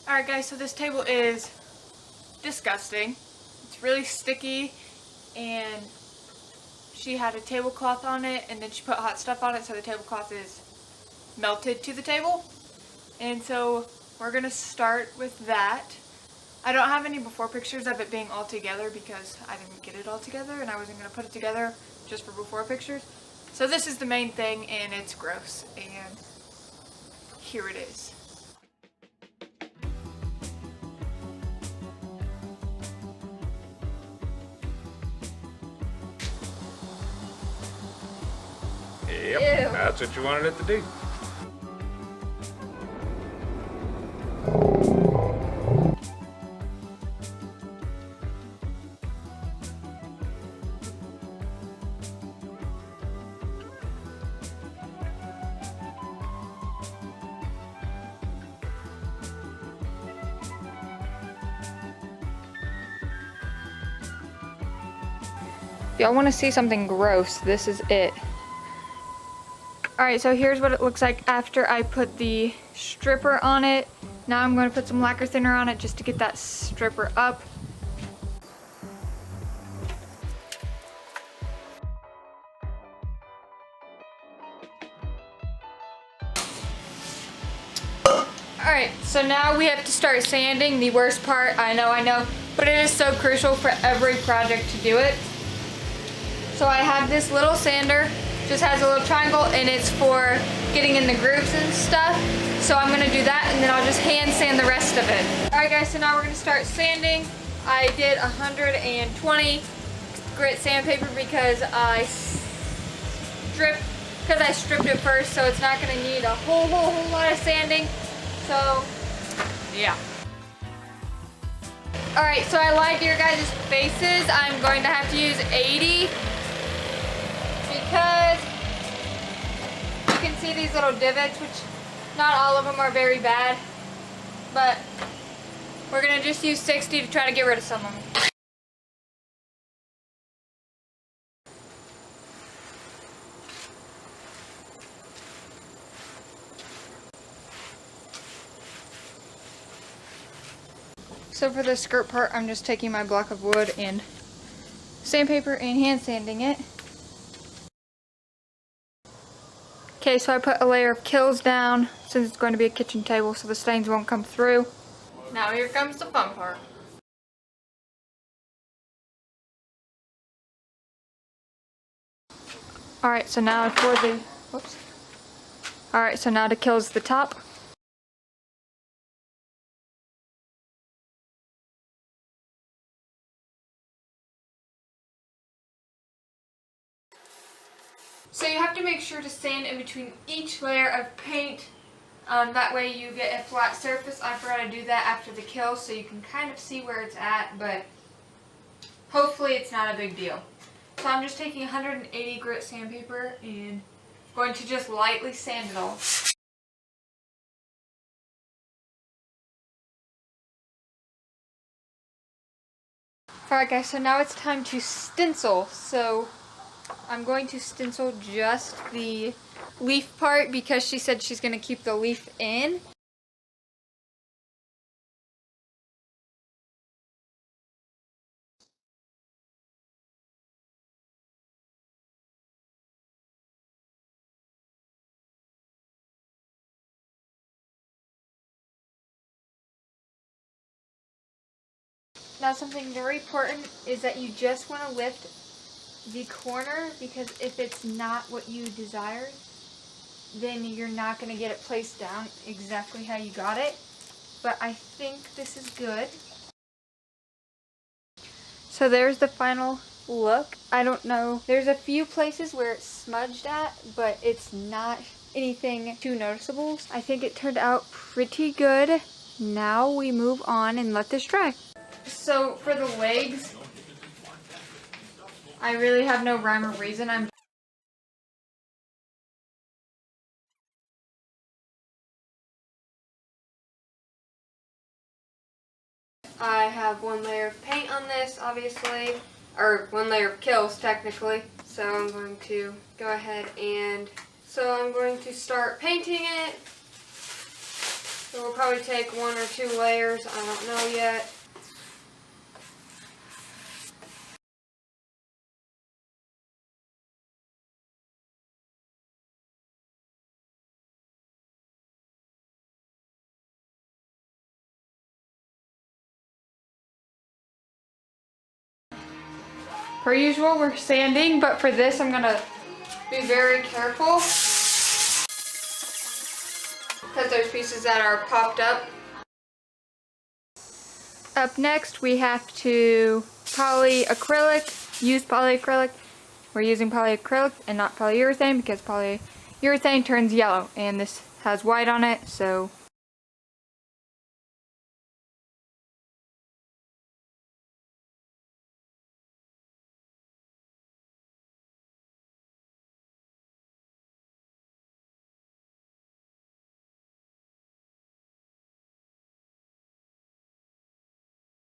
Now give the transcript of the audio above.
Alright guys, so this table is disgusting. It's really sticky, and she had a tablecloth on it and then she put hot stuff on it, so the tablecloth is melted to the table. And so we're gonna start with that. I don't have any before pictures of it being all together because I didn't get it all together and I wasn't gonna put it together just for before pictures. So this is the main thing and it's gross, and here it is. Yep, Ew. that's what you wanted it to do. If y'all want to see something gross, this is it. Alright, so here's what it looks like after I put the stripper on it. Now I'm going to put some lacquer thinner on it just to get that stripper up. Alright, so now we have to start sanding. The worst part, I know, but it is so crucial for every project to do it. So I have this little sander, just has a little triangle, and it's for getting in the grooves and stuff. So I'm gonna do that, and then I'll just hand sand the rest of it. Alright guys, so now we're gonna start sanding. I did 120 grit sandpaper because I stripped it first, so it's not gonna need a whole lot of sanding. So, yeah. Alright, so I lied to your guys' faces. I'm going to have to use 80 because you can see these little divots, which not all of them are very bad, but we're going to just use 60 to try to get rid of some of them. So for the skirt part, I'm just taking my block of wood and sandpaper and hand sanding it. Okay, so I put a layer of Kills down since it's going to be a kitchen table so the stains won't come through. Now here comes the fun part. Alright, so now for the, whoops. Alright, so now to Kills the top. So you have to make sure to sand in between each layer of paint. That way you get a flat surface. I forgot to do that after the kill so you can kind of see where it's at, but hopefully it's not a big deal. So I'm just taking 180 grit sandpaper and going to just lightly sand it all. Alright guys, so now it's time to stencil. So I'm going to stencil just the leaf part because she said she's going to keep the leaf in. Now something very important is that you just want to lift the corner, because if it's not what you desire, then you're not going to get it placed down exactly how you got it. But I think this is good. So there's the final look. I don't know. There's a few places where it's smudged at, but it's not anything too noticeable. I think it turned out pretty good. Now we move on and let this dry. So for the legs, I really have no rhyme or reason. I have one layer of paint on this, obviously, or one layer of Kills, technically. So I'm going to go ahead and, so I'm going to start painting it. So we'll probably take 1 or 2 layers, I don't know yet. Per usual, we're sanding, but for this I'm gonna be very careful because there's pieces that are popped up. Up next, we have to use polyacrylic. We're using polyacrylic and not polyurethane because polyurethane turns yellow, and this has white on it, so